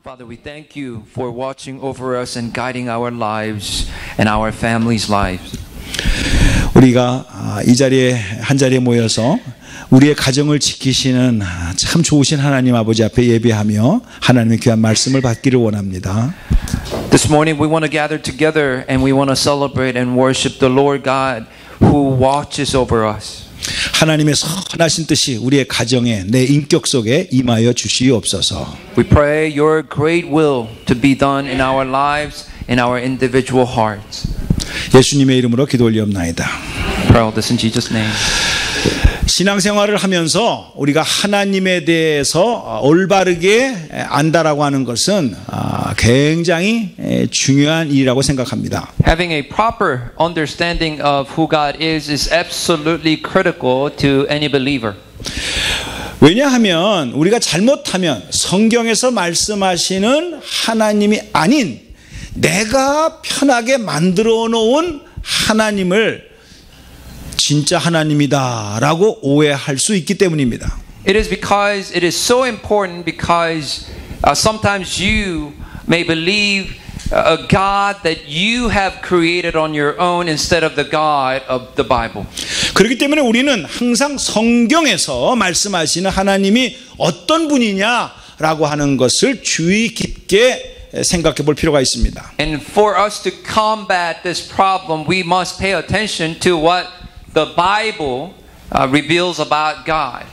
Father, we thank you for watching over us and guiding our lives and our families' lives. 우리가 이 자리에 한 자리에 모여서 우리의 가정을 지키시는 참 좋으신 하나님 아버지 앞에 예배하며 하나님의 귀한 말씀을 받기를 원합니다. This morning we want to gather together and we want to celebrate and worship the Lord God who watches over us. 하나님의 선하신 뜻이 우리의 가정에 내 인격 속에 임하여 주시옵소서. We pray your great will to be done in our lives, in our individual hearts. 예수님의 이름으로 기도 올리옵나이다. Pray all this in Jesus' name. 신앙생활을 하면서 우리가 하나님에 대해서 올바르게 안다라고 하는 것은 굉장히 중요한 일이라고 생각합니다. Having a proper understanding of who God is absolutely critical to any believer. 왜냐하면 우리가 잘못하면 성경에서 말씀하시는 하나님이 아닌 내가 편하게 만들어 놓은 하나님을 진짜 하나님이다라고 오해할 수 있기 때문입니다. It is because it is so important because sometimes you may believe a God that you have created on your own instead of the God of the Bible. 그렇기 때문에 우리는 항상 성경에서 말씀하시는 하나님이 어떤 분이냐라고 하는 것을 주의 깊게 생각해 볼 필요가 있습니다. And for us to combat this problem, we must pay attention to what the Bible reveals about God.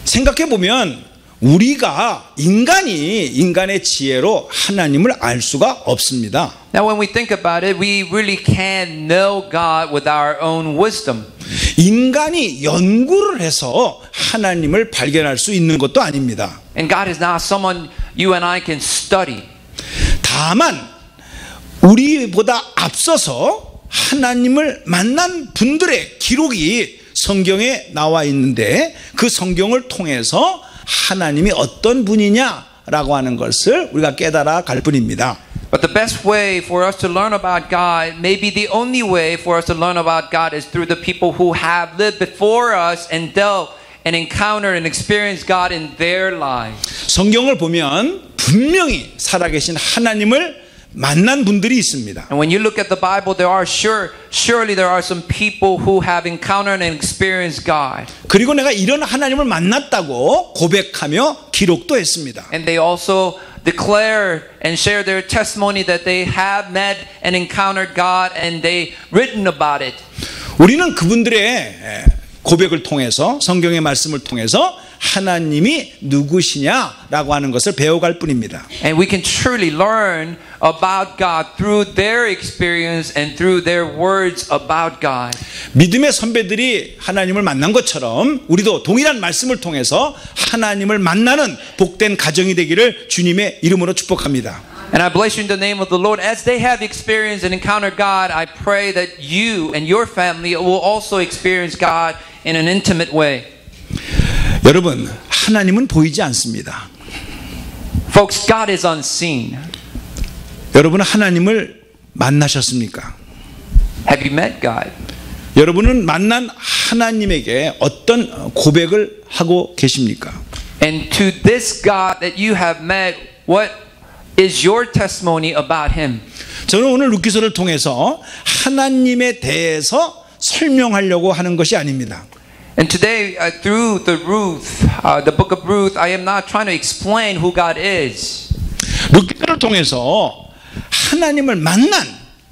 생각해 보면 우리가 인간의 지혜로 하나님을 알 수가 없습니다. Now when we think about it, we really can't know God with our own wisdom. 인간이 연구를 해서 하나님을 발견할 수 있는 것도 아닙니다. And God is not someone you and I can study. 다만 우리보다 앞서서 하나님을 만난 분들의 기록이 성경에 나와 있는데 그 성경을 통해서 하나님이 어떤 분이냐라고 하는 것을 우리가 깨달아 갈 뿐입니다. But the best way for us to learn about God, maybe the only way for us to learn about God is through the people who have lived before us and dealt and encountered and experienced God in their lives. 성경을 보면 분명히 살아계신 하나님을 만난 분들이 있습니다. And when you look at the Bible, there are surely there are some people who have encountered and experienced God. 그리고 내가 이런 하나님을 만났다고 고백하며 기록도 했습니다. And they also declare and share their testimony that they have met and encountered God and they written about it. 우리는 그분들의 고백을 통해서 성경의 말씀을 통해서 하나님이 누구시냐라고 하는 것을 배워갈 뿐입니다. And we can truly learn about God through their experience and through their words about God. 믿음의 선배들이 하나님을 만난 것처럼 우리도 동일한 말씀을 통해서 하나님을 만나는 복된 가정이 되기를 주님의 이름으로 축복합니다. And I bless you in the name of the Lord. As they have experienced and encountered God, I pray that you and your family will also experience God in an intimate way. 여러분, 하나님은 보이지 않습니다. Folks, God is unseen. 여러분은 하나님을 만나셨습니까? Have you met God? 여러분은 만난 하나님에게 어떤 고백을 하고 계십니까? And to this God that you have met, what is your testimony about Him? 저는 오늘 룻기서를 통해서 하나님에 대해서 설명하려고 하는 것이 아닙니다. And today, through the book of Ruth, I am not trying to explain who God is. 룻기서를 통해서 하나님을 만난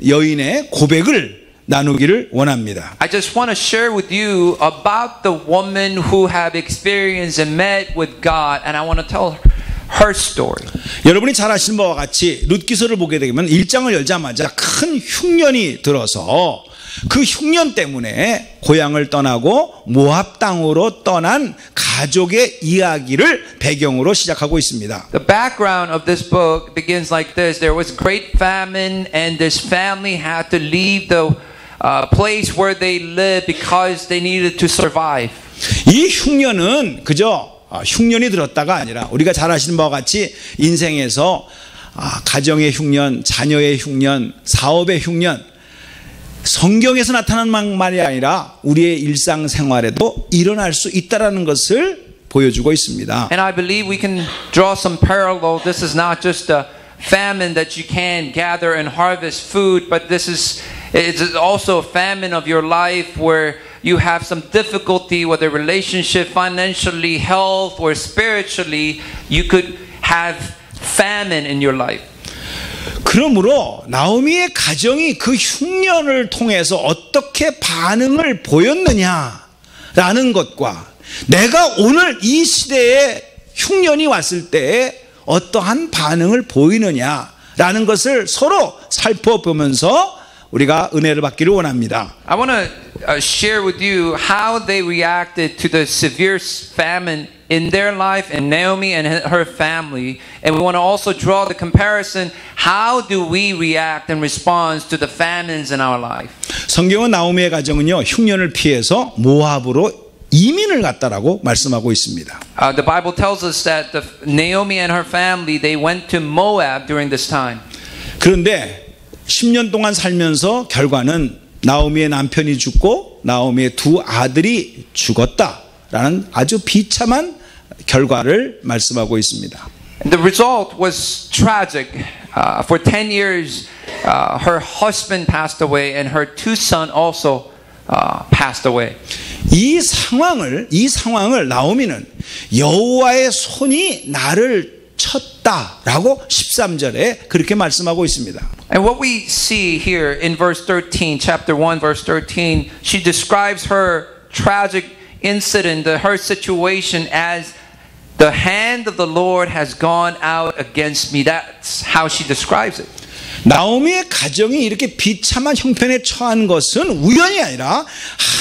여인의 고백을 나누기를 원합니다. I just want to share with you about the woman who have experienced and met with God, and I want to tell her story. 여러분이 잘 아시는 바와 같이 룻기서를 보게 되면 1장을 열자마자 큰 흉년이 들어서 그 흉년 때문에 고향을 떠나고 모압 땅으로 떠난 가족의 이야기를 배경으로 시작하고 있습니다. The background of this book begins like this. There was great famine and this family had to leave the place where they lived because they needed to survive. 이 흉년은 그저 흉년이 들었다가 아니라 우리가 잘 아시는 바와 같이 인생에서 가정의 흉년, 자녀의 흉년, 사업의 흉년 성경에서 나타난 말이 아니라 우리의 일상생활에도 일어날 수 있다는 것을 보여주고 있습니다. And I believe we can draw some parallel. This is not just a famine that you can gather and harvest food, but it's also a famine of your life where you have some difficulty, whether relationship, financially, health, or spiritually, you could have famine in your life. 그러므로 나오미의 가정이 그 흉년을 통해서 어떻게 반응을 보였느냐라는 것과 내가 오늘 이 시대에 흉년이 왔을 때 어떠한 반응을 보이느냐라는 것을 서로 살펴보면서 우리가 은혜를 받기를 원합니다. I want to share with you how they reacted to the severe famine in their life, and Naomi and her family. And we want to also draw the comparison, how do we react and respond to the famines in our life? 성경은 나오미의 가정은요, 흉년을 피해서 모압으로 이민을 갔다라고 말씀하고 있습니다. The Bible tells us that Naomi and her family, they went to Moab during this time. 그런데 10년 동안 살면서 결과는 나오미의 남편이 죽고 나오미의 두 아들이 죽었다라는 아주 비참한 결과를 말씀하고 있습니다. And the result was tragic. For 10 years, her husband passed away and her two sons also passed away. 이 상황을 나오미는 여호와의 손이 나를 쳤다라고 13절에 그렇게 말씀하고 있습니다. And what we see here in verse 13, chapter 1, verse 13, she describes her tragic incident, her situation as the hand of the Lord has gone out against me. That's how she describes it. 나오미의 가정이 이렇게 비참한 형편에 처한 것은 우연이 아니라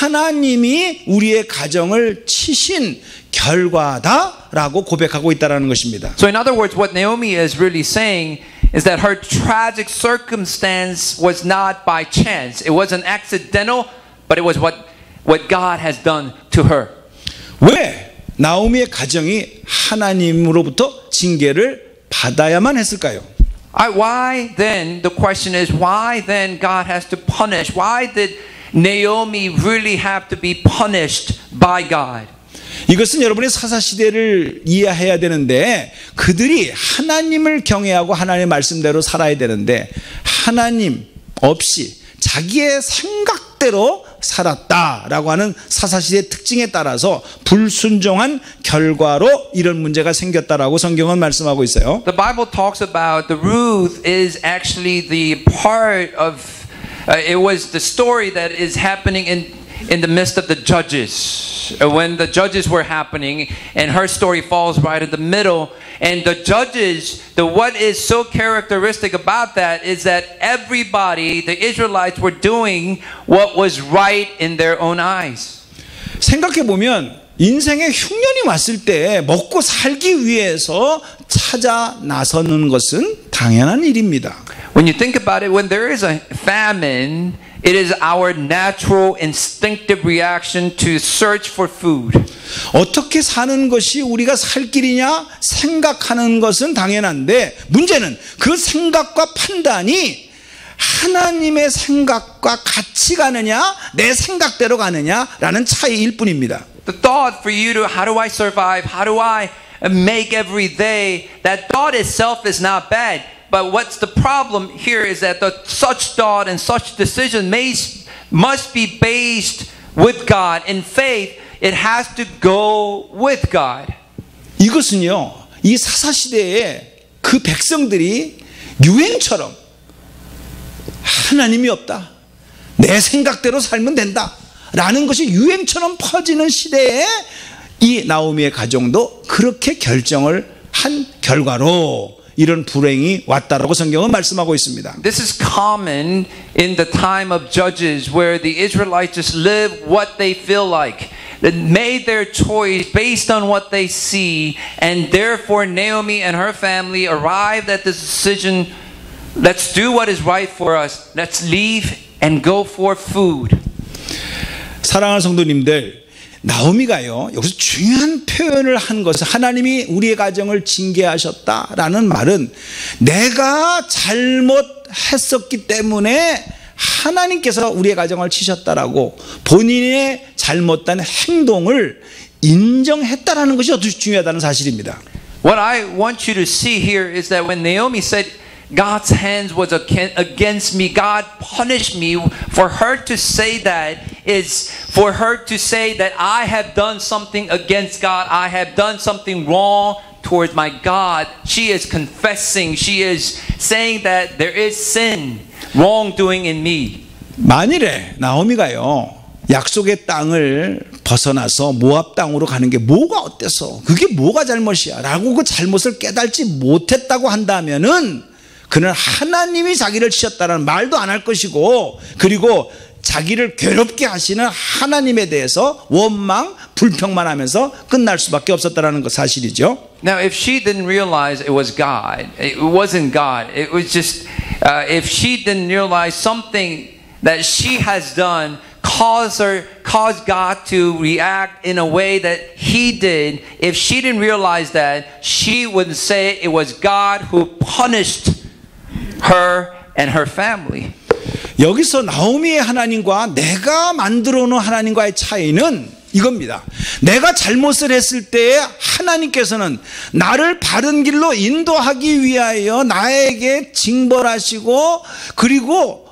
하나님이 우리의 가정을 치신 결과다라고 고백하고 있다는 것입니다. So in other words, what Naomi is really saying is that her tragic circumstance was not by chance. It wasn't accidental, but it was what God has done to her. 왜 나오미의 가정이 하나님으로부터 징계를 받아야만 했을까요? Why then, the question is, why then God has to punish? Why did Naomi really have to be punished by God? 이것은 여러분의 사사시대를 이해해야 되는데 그들이 하나님을 경외하고 하나님의 말씀대로 살아야 되는데 하나님 없이 자기의 생각대로 살았다라고 하는 사사시대의 특징에 따라서 불순종한 결과로 이런 문제가 생겼다라고 성경은 말씀하고 있어요. The Bible talks about the Ruth is actually the part of it was the story that is happening in the midst of the judges. When the judges were happening and her story falls right in the middle, and the judges, what is so characteristic about that is that everybody, the Israelites, were doing what was right in their own eyes. 생각해 보면 인생에 흉년이 왔을 때 먹고 살기 위해서 찾아 나서는 것은 당연한 일입니다. When you think about it, when there is a famine, it is our natural instinctive reaction to search for food. 어떻게 사는 것이 우리가 살 길이냐 생각하는 것은 당연한데 문제는 그 생각과 판단이 하나님의 생각과 같이 가느냐 내 생각대로 가느냐라는 차이일 뿐입니다. The thought for you to how do I survive? How do I make every day? That thought itself is not bad. But what's the problem here is that such thought and such decision must be based with God. In faith, it has to go with God. 이것은요, 이 사사시대에 그 백성들이 유행처럼 하나님이 없다. 내 생각대로 살면 된다. 라는 것이 유행처럼 퍼지는 시대에 이 나오미의 가정도 그렇게 결정을 한 결과로 이런 불행이 왔다라고 성경은 말씀하고 있습니다. This is common in the time of Judges where the Israelites just live what they feel like. They made their choice based on what they see, and therefore Naomi and her family arrived at this decision, let's do what is right for us. Let's leave and go for food. 사랑하는 성도님들, 나오미가요 여기서 중요한 표현을 한 것은 하나님이 우리의 가정을 징계하셨다라는 말은 내가 잘못했었기 때문에 하나님께서 우리의 가정을 치셨다라고 본인의 잘못된 행동을 인정했다라는 것이 아주 중요하다는 사실입니다. What I want you to see here is that when Naomi said God's hands was against me, God punished me, for her to say that is for her to say that I have done something against God, I have done something wrong towards my God. She is confessing, she is saying that there is sin, wrongdoing in me. 만일에 나오미가요 약속의 땅을 벗어나서 모압 땅으로 가는 게 뭐가 어때서 그게 뭐가 잘못이야 라고 그 잘못을 깨달지 못했다고 한다면은 그는 하나님이 자기를 치셨다는 말도 안 할 것이고, 그리고 자기를 괴롭게 하시는 하나님에 대해서 원망, 불평만 하면서 끝날 수밖에 없었다는 것 사실이죠. Now, if she didn't realize it was God, it wasn't God. It was just if she didn't realize something that she has done caused God to react in a way that He did. If she didn't realize that, she would say it was God who punished her and her family. 여기서 나오미의 하나님과 내가 만들어 놓은 하나님과의 차이는 이겁니다. 내가 잘못을 했을 때 하나님께서는 나를 바른 길로 인도하기 위하여 나에게 징벌하시고, 그리고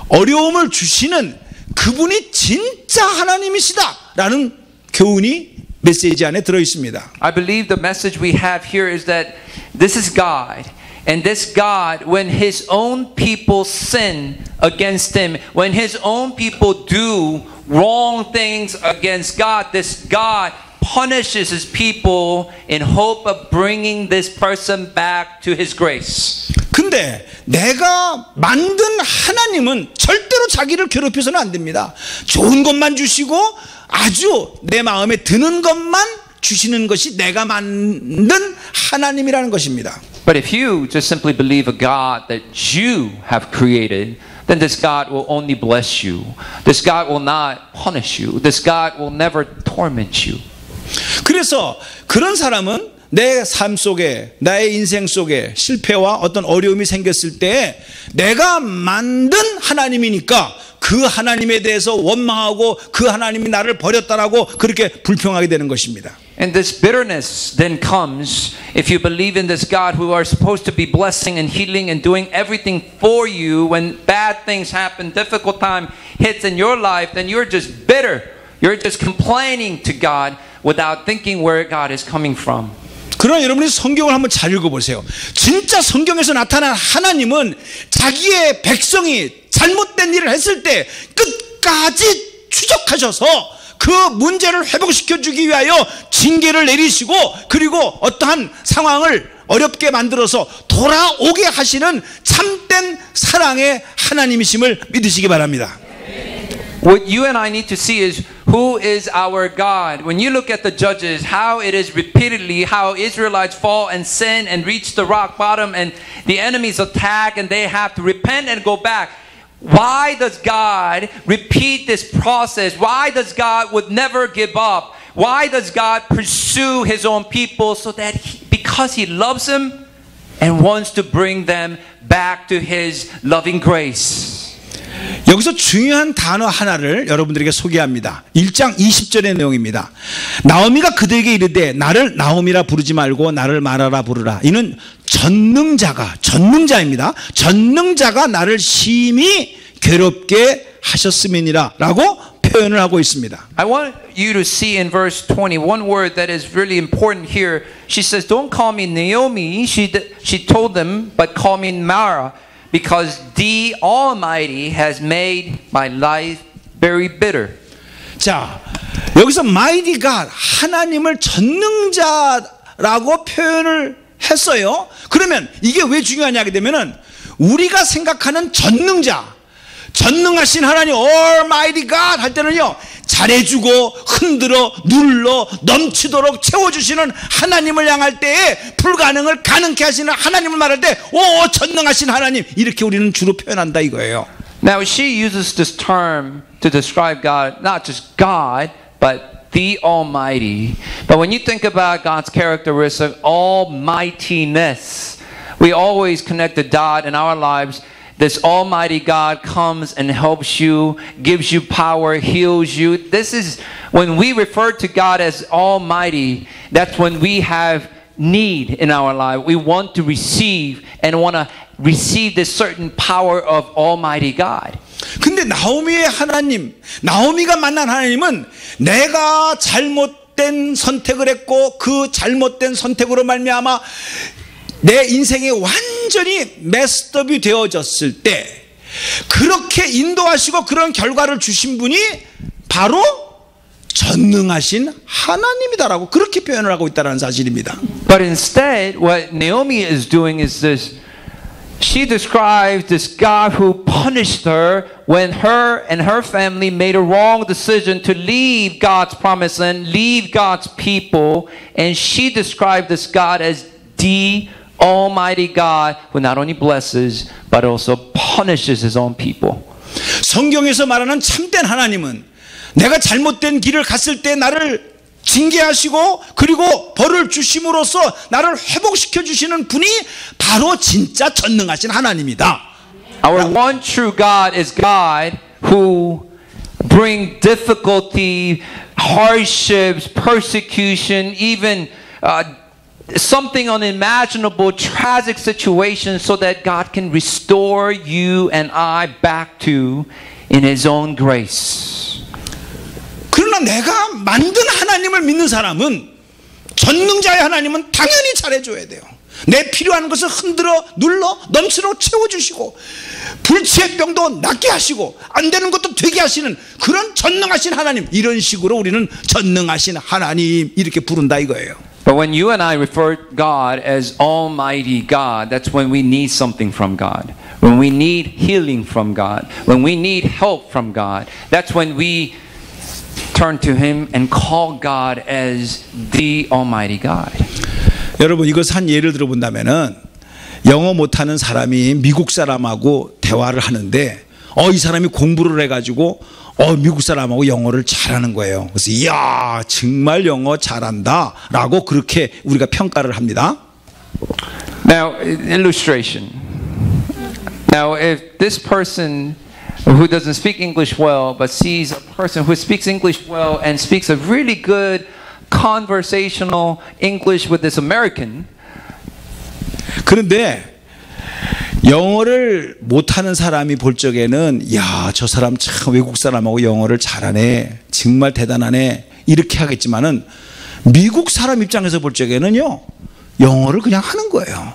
어려움을 주시는 그분이 진짜 하나님이시다라는 교훈이 메시지 안에 들어 있습니다. I believe the message we have here is that this is God. And this God, when His own people sin against Him, when His own people do wrong things against God, this God punishes His people in hope of bringing this person back to His grace. 근데 내가 만든 하나님은 절대로 자기를 괴롭혀서는 안 됩니다. 좋은 것만 주시고 아주 내 마음에 드는 것만 주시는 것이 내가 만든 하나님이라는 것입니다. But if you just simply believe a God that you have created, then this God will only bless you. This God will not punish you. This God will never torment you. 그래서 그런 사람은 내 삶 속에, 나의 인생 속에 실패와 어떤 어려움이 생겼을 때 내가 만든 하나님이니까 그 하나님에 대해서 원망하고 그 하나님이 나를 버렸다라고 그렇게 불평하게 되는 것입니다. And this bitterness then comes if you believe in this God who are supposed to be blessing and healing and doing everything for you. When bad things happen, difficult time hits in your life, then you're just bitter. You're just complaining to God without thinking where God is coming from. 그러나 여러분이 성경을 한번 잘 읽어보세요. 진짜 성경에서 나타난 하나님은 자기의 백성이 잘못된 일을 했을 때 끝까지 추적하셔서 그 문제를 회복시켜주기 위하여 징계를 내리시고, 그리고 어떠한 상황을 어렵게 만들어서 돌아오게 하시는 참된 사랑의 하나님이심을 믿으시기 바랍니다. What you and I need to see is who is our God. When you look at the judges, how it is repeatedly how Israelites fall and sin and reach the rock bottom and the enemies attack and they have to repent and go back. Why does God repeat this process? Why does God would never give up? Why does God pursue His own people so that because He loves them and wants to bring them back to His loving grace? 여기서 중요한 단어 하나를 여러분들에게 소개합니다. 1장 20절의 내용입니다. 나오미가 그들에게 이르되 나를 나오미라 부르지 말고 나를 마라라 부르라. 이는 전능자입니다. 전능자가 나를 심히 괴롭게 하셨음이니라 라고 표현을 하고 있습니다. I want you to see in verse 20 one word that is really important here. She says, don't call me Naomi, she told them, but call me Mara. Because the Almighty has made my life very bitter. 자, 여기서 mighty God, 하나님을 전능자라고 표현을 했어요. 그러면 이게 왜 중요하냐 하게 되면은 우리가 생각하는 전능하신 하나님, Almighty God 할 때는요, 잘해주고 흔들어 눌러 넘치도록 채워주시는 하나님을 향할 때에 불가능을 가능케 하시는 하나님을 말할 때 오 전능하신 하나님, 이렇게 우리는 주로 표현한다 이거예요. Now she uses this term to describe God, not just God, but the Almighty. But when you think about God's characteristic, almightiness, we always connect the dot in our lives this Almighty God comes and helps you, gives you power, heals you. This is when we refer to God as Almighty, that's when we have need in our life. We want to receive and want to receive this certain power of Almighty God. 근데 나오미의 하나님, 나오미가 만난 하나님은 내가 잘못된 선택을 했고 그 잘못된 선택으로 말미암아 내 인생이 완전히 메스업이 되어졌을 때 그렇게 인도하시고 그런 결과를 주신 분이 바로 전능하신 하나님이다라고 그렇게 표현을 하고 있다는 사실입니다. But instead, what Naomi is doing is this. She describes this God who punished her when her and her family made a wrong decision to leave God's promised land, leave God's people, and she described this God as the Almighty God who not only blesses but also punishes His own people. 성경에서 말하는 참된 하나님은 내가 잘못된 길을 갔을 때 나를 징계하시고 그리고 벌을 주심으로써 나를 회복시켜 주시는 분이 바로 진짜 전능하신 하나님이다. Our one true God is God who bring difficulty, hardships, persecution, even something unimaginable, tragic situations so that God can restore you and I back to in His own grace. 그러나 내가 만든 하나님을 믿는 사람은 전능자의 하나님은 당연히 잘해줘야 돼요. 내 필요한 것을 흔들어 눌러 넘치도록 채워주시고 불치의 병도 낫게 하시고 안 되는 것도 되게 하시는 그런 전능하신 하나님, 이런 식으로 우리는 전능하신 하나님 이렇게 부른다 이거예요. But when you and I refer God as Almighty God, that's when we need something from God. When we need healing from God. When we need help from God. That's when we turn to Him and call God as the Almighty God. 여러분 이것 한 예를 들어본다면은 영어 못하는 사람이 미국 사람하고 대화를 하는데 이 사람이 공부를 해가지고 미국 사람하고 영어를 잘하는 거예요. 그래서 이야 정말 영어 잘한다라고 그렇게 우리가 평가를 합니다. Now illustration. Now if this person who doesn't speak English well but sees a person who speaks English well and speaks a really good conversational English with this American. 그런데 영어를 못하는 사람이 볼 적에는 야, 저 사람 참 외국 사람하고 영어를 잘하네, 정말 대단하네 이렇게 하겠지만은 미국 사람 입장에서 볼 적에는요 영어를 그냥 하는 거예요.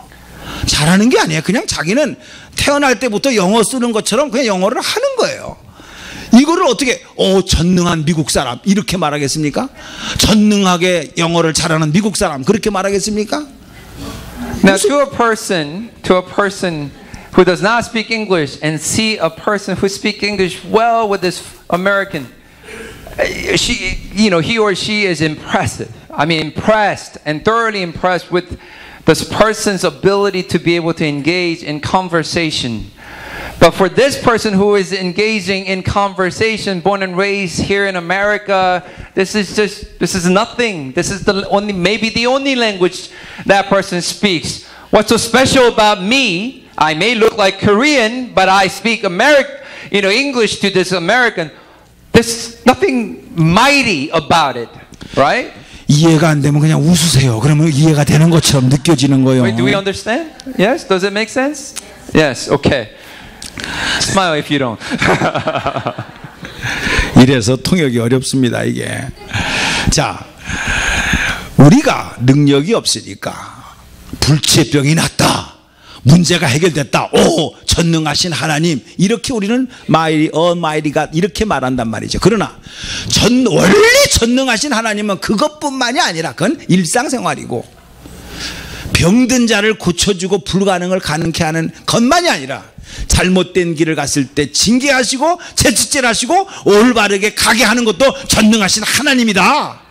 잘하는 게 아니에요. 그냥 자기는 태어날 때부터 영어 쓰는 것처럼 그냥 영어를 하는 거예요. 이거를 어떻게 전능한 미국 사람 이렇게 말하겠습니까? 전능하게 영어를 잘하는 미국 사람 그렇게 말하겠습니까? Now to a person who does not speak English and see a person who speaks English well with this American, he or she is impressive. I mean impressed and thoroughly impressed with this person's ability to be able to engage in conversation. But for this person who is engaging in conversation, born and raised here in America, this is nothing. This is maybe the only language that person speaks. What's so special about me? I may look like Korean, but I speak English to this American. There's nothing mighty about it, right? 이해가 안 되면 그냥 웃으세요. 그러면 이해가 되는 것처럼 느껴지는 거예요. Wait, do we understand? Yes? Does it make sense? Yes. Okay. Smile if you don't. 이래서 통역이 어렵습니다, 이게. 자, 우리가 능력이 없으니까 불치병이 났다. 문제가 해결됐다. 전능하신 하나님. 이렇게 우리는 Almighty God 이렇게 말한단 말이죠. 그러나 원래 전능하신 하나님은 그것뿐만이 아니라 그건 일상생활이고 병든 자를 고쳐주고 불가능을 가능케 하는 것만이 아니라 잘못된 길을 갔을 때 징계하시고 채찍질하시고 올바르게 가게 하는 것도 전능하신 하나님이다.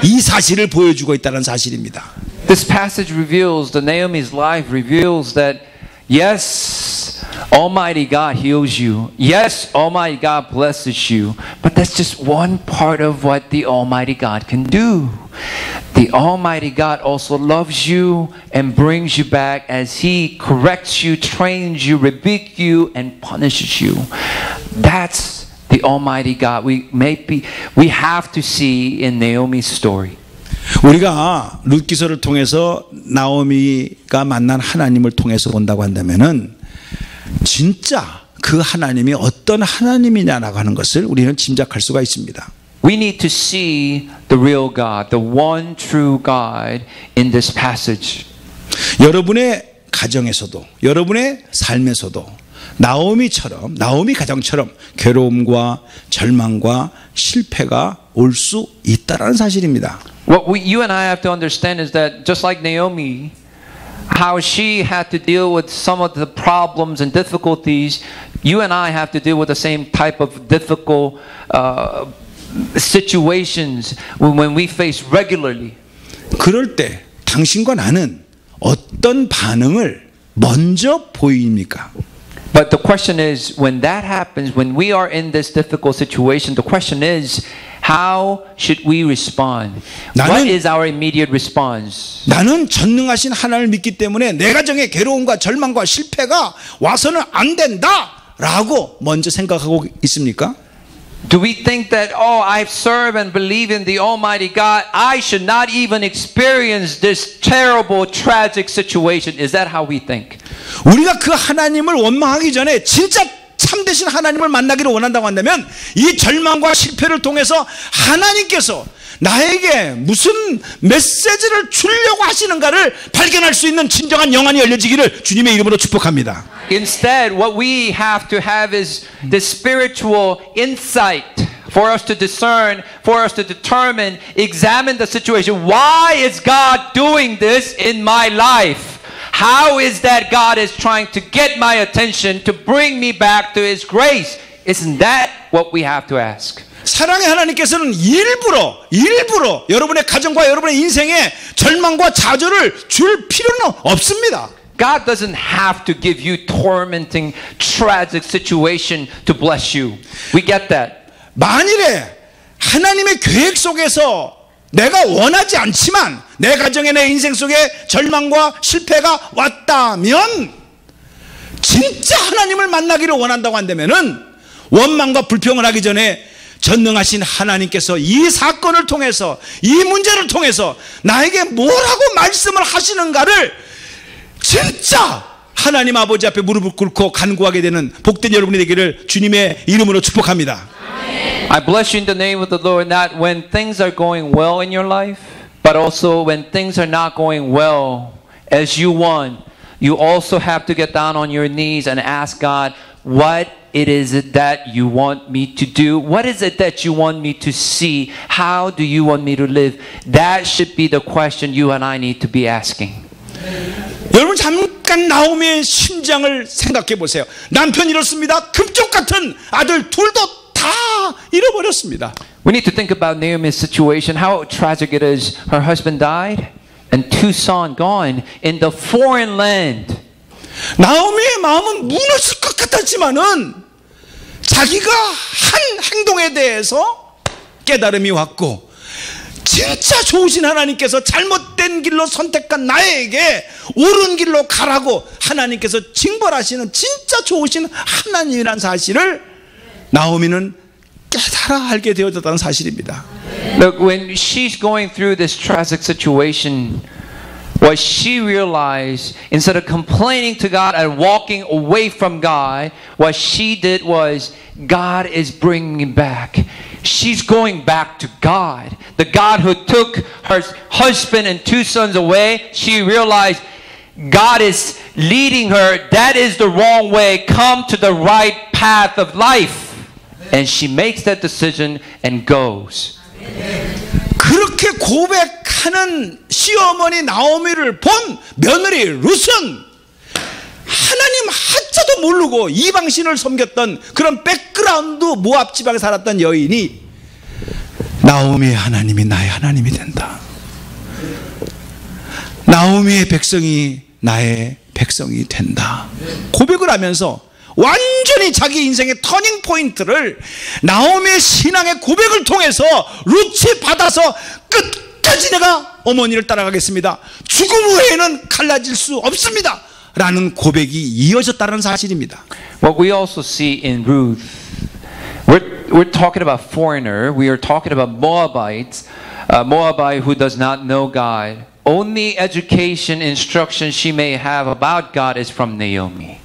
이 사실을 보여주고 있다는 사실입니다. This passage reveals, the Naomi's life reveals that yes, Almighty God heals you. Yes, Almighty God blesses you. But that's just one part of what the Almighty God can do. the Almighty God also loves you and brings you back as He corrects you, trains you, rebukes you, and punishes you. That's the Almighty God we have to see in Naomi's story. 우리가 룻기서를 통해서 나오미가 만난 하나님을 통해서 본다고 한다면은 진짜 그 하나님이 어떤 하나님이냐라고 하는 것을 우리는 짐작할 수가 있습니다. We need to see the real God, the one true God in this passage. 여러분의 가정에서도 여러분의 삶에서도 나오미 가정처럼 괴로움과 절망과 실패가 올 수 있다라는 사실입니다. What you and I have to understand is that just like Naomi, how she had to deal with some of the problems and difficulties, you and I have to deal with the same type of difficult situations when we face regularly. 그럴 때 당신과 나는 어떤 반응을 먼저 보입니까? But the question is, when that happens, when we are in this difficult situation, the question is, how should we respond? What is our immediate response? 나는 전능하신 하나님을 믿기 때문에 내 가정의 괴로움과 절망과 실패가 와서는 안 된다라고 먼저 생각하고 있습니까? Do we think that, oh, I serve and believe in the Almighty God, I should not even experience this terrible, tragic situation? Is that how we think? 우리가 그 하나님을 원망하기 전에 진짜 참되신 하나님을 만나기를 원한다고 한다면 이 절망과 실패를 통해서 하나님께서 나에게 무슨 메시지를 주려고 하시는가를 발견할 수 있는 진정한 영안이 열려지기를 주님의 이름으로 축복합니다. Instead, what we have to have is the spiritual insight for us to discern, for us to determine, examine the situation. Why is God doing this in my life? How is that God is trying to get my attention to bring me back to His grace? Isn't that what we have to ask? 사랑의 하나님께서는 일부러 여러분의 가정과 여러분의 인생에 절망과 좌절을 줄 필요는 없습니다. God doesn't have to give you tormenting, tragic situation to bless you. We get that. 만일에 하나님의 계획 속에서 내가 원하지 않지만 내 가정에 내 인생 속에 절망과 실패가 왔다면 진짜 하나님을 만나기를 원한다고 한다면은 원망과 불평을 하기 전에 전능하신 하나님께서 이 사건을 통해서 이 문제를 통해서 나에게 뭐라고 말씀을 하시는가를 진짜 하나님 아버지 앞에 무릎을 꿇고 간구하게 되는 복된 여러분이 되기를 주님의 이름으로 축복합니다. I bless you in the name of the Lord, not when things are going well in your life, but also when things are not going well as you want. You also have to get down on your knees and ask God, what it is that you want me to do? What is it that you want me to see? How do you want me to live? That should be the question you and I need to be asking. 여러분 잠깐 나오미의 심장을 생각해 보세요. 남편 잃었습니다. 금쪽 같은 아들 둘도 다 잃어버렸습니다. We need to think about Naomi's situation, how tragic it is. Her husband died and two sons gone in the foreign land. 나오미의 마음은 무너질 것 같았지만은 자기가 한 행동에 대해서 깨달음이 왔고 진짜 좋으신 하나님께서 잘못된 길로 선택한 나에게 옳은 길로 가라고 하나님께서 징벌하시는 진짜 좋으신 하나님이라는 사실을 나오미는 깨달아 알게 되어졌다는 사실입니다. Look, when she's going through this tragic situation, what she realized, instead of complaining to God and walking away from God, what she did was, God is bringing me back. She's going back to God. The God who took her husband and two sons away, she realized God is leading her. That is the wrong way. Come to the right path of life. And she makes that decision and goes. 그렇게 고백하는 시어머니 나오미를 본 며느리 룻은 하나님 한자도 모르고 이방신을 섬겼던 그런 백그라운드 모압 지방에 살았던 여인이 나오미의 하나님이 나의 하나님이 된다. 나오미의 백성이 나의 백성이 된다. 고백을 하면서 완전히 자기 인생의 터닝 포인트를 나오미의 신앙의 고백을 통해서 룻이 받아서 끝까지 내가 어머니를 따라가겠습니다. 죽음 후에는 갈라질 수 없습니다. 라는 고백이 이어졌다는 사실입니다. What we also see in Ruth, we're talking about foreigner, we are talking about Moabites, Moabite who does not know God. Only education, instruction she may have about God is from Naomi.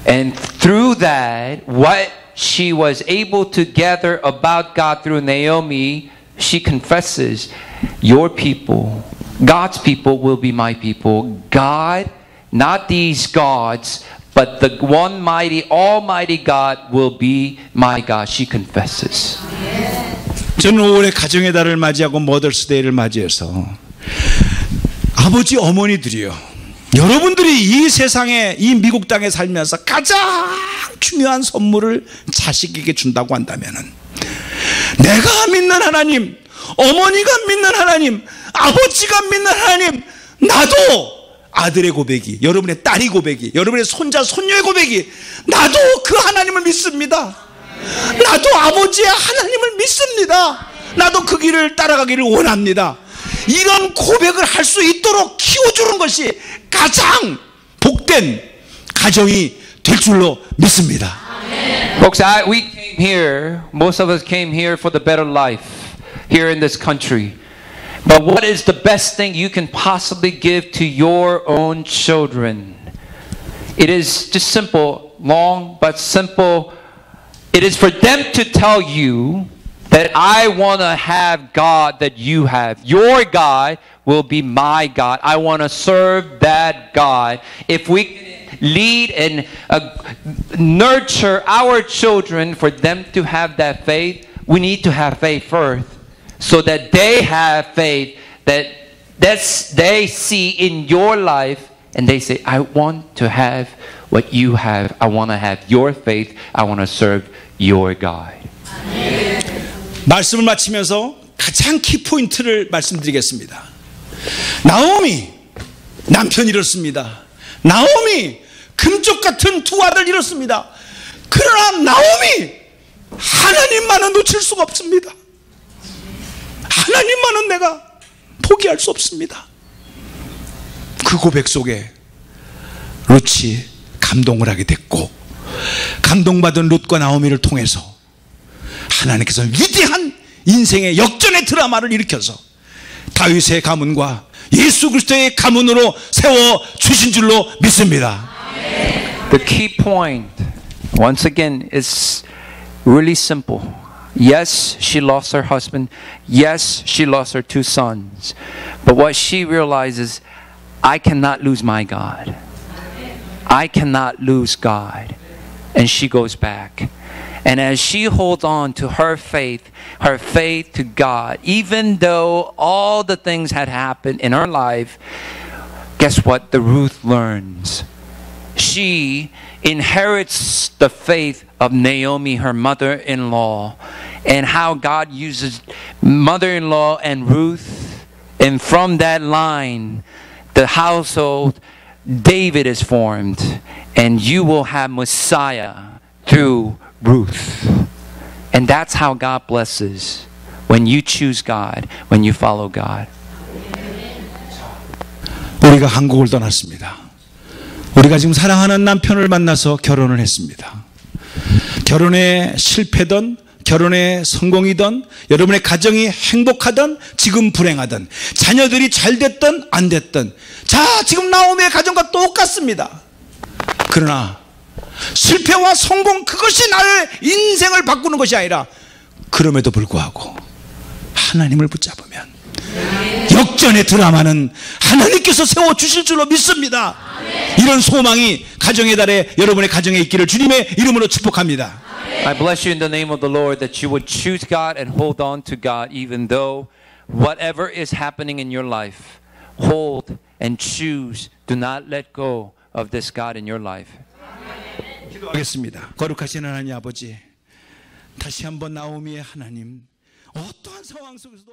And through that, what she was able to gather about God through Naomi, she confesses, your people, God's people will be my people. God, not these gods, but the one mighty, almighty God will be my God. She confesses. 저는 올해 가정의 달을 맞이하고 머더스데이를 맞이해서 아버지 어머니들이요, 여러분들이 이 세상에, 이 미국 땅에 살면서 가장 중요한 선물을 자식에게 준다고 한다면은 내가 믿는 하나님, 어머니가 믿는 하나님, 아버지가 믿는 하나님, 나도 아들의 고백이, 여러분의 딸이 고백이, 여러분의 손자, 손녀의 고백이, 나도 그 하나님을 믿습니다. 나도 아버지의 하나님을 믿습니다. 나도 그 길을 따라가기를 원합니다. 이런 고백을 할 수 있도록 키워주는 것이 가장 복된 가정이 될 줄로 믿습니다. Folks, we came here, most of us came here for the better life here in this country. But what is the best thing you can possibly give to your own children? It is just simple, long but simple. It is for them to tell you that I want to have God that you have. Your God will be my God. I want to serve that God. If we can lead and nurture our children for them to have that faith, we need to have faith first so that they have faith that they see in your life and they say, I want to have what you have. I want to have your faith. I want to serve your God. 말씀을 마치면서 가장 키포인트를 말씀드리겠습니다. 나오미 남편 잃었습니다. 나오미 금쪽 같은 두 아들 잃었습니다. 그러나 나오미 하나님만은 놓칠 수가 없습니다. 하나님만은 내가 포기할 수 없습니다. 그 고백 속에 룻이 감동을 하게 됐고, 감동받은 룻과 나오미를 통해서 하나님께서 위대한 인생의 역전의 드라마를 일으켜서 다윗의 가문과 예수 그리스도의 가문으로 세워 주신 줄로 믿습니다. The key point, once again, is really simple. Yes, she lost her husband. Yes, she lost her two sons. But what she realizes, I cannot lose my God. I cannot lose God. And she goes back. And as she holds on to her faith to God, even though all the things had happened in her life, guess what? The Ruth learns. She inherits the faith of Naomi, her mother-in-law, and how God uses mother-in-law and Ruth. And from that line, the household, David is formed. And you will have Messiah through Ruth. And that's how God blesses. When you choose God, when you follow God. 우리가 한국을 떠났습니다. 우리가 지금 사랑하는 남편을 만나서 결혼을 했습니다. 결혼에 실패든 결혼에 성공이든 여러분의 가정이 행복하든 지금 불행하든 자녀들이 잘 됐든 안 됐든, 자 지금 나오미의 가정과 똑같습니다. 그러나 실패와 성공, 그것이 나의 인생을 바꾸는 것이 아니라, 그럼에도 불구하고 하나님을 붙잡으면 역전의 드라마는 하나님께서 세워주실 줄로 믿습니다. 이런 소망이 가정의 달에 여러분의 가정에 있기를 주님의 이름으로 축복합니다. I bless you in the name of the Lord that you would choose God and hold on to God even though whatever is happening in your life. Hold and choose. Do not let go of this God in your life. 기도하겠습니다. 거룩하신 하나님 아버지, 다시 한번 나오미의 하나님, 어떠한 상황 속에서도